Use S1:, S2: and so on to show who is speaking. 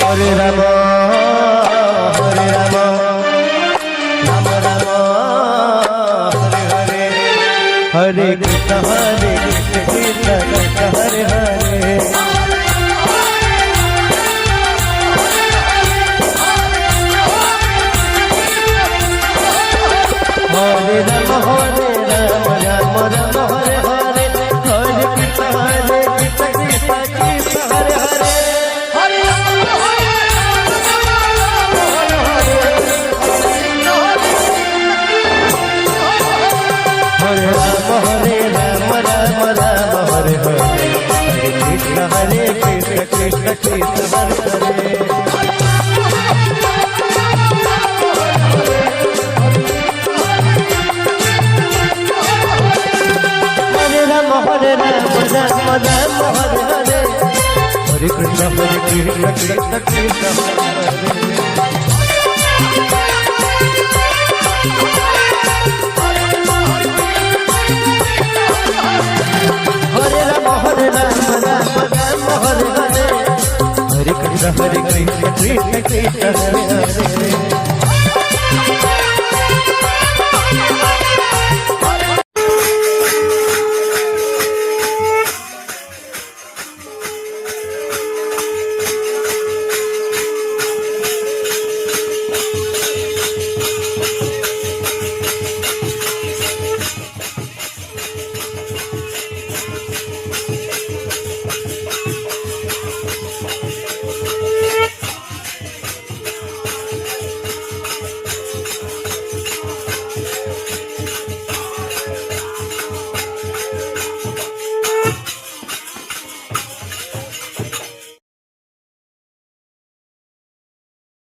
S1: Hare Ram Ram Ram Hare Hare, Hare Krishna Krishna Krishna Hare Hare. Hare Ram Ram Ram Hare Hare, Hare Krishna Krishna Krishna Hare Hare. Hare Ram Hare Ram Ram Ram Hare Hare, Hare Krishna Krishna Krishna Hare Hare. Hare Ram Hare Ram Ram Hare Hare, Hare Krishna Krishna Krishna Hare Hare. Hare Ram Ram Hare Hare, Hare Krishna Krishna Krishna Hare Hare.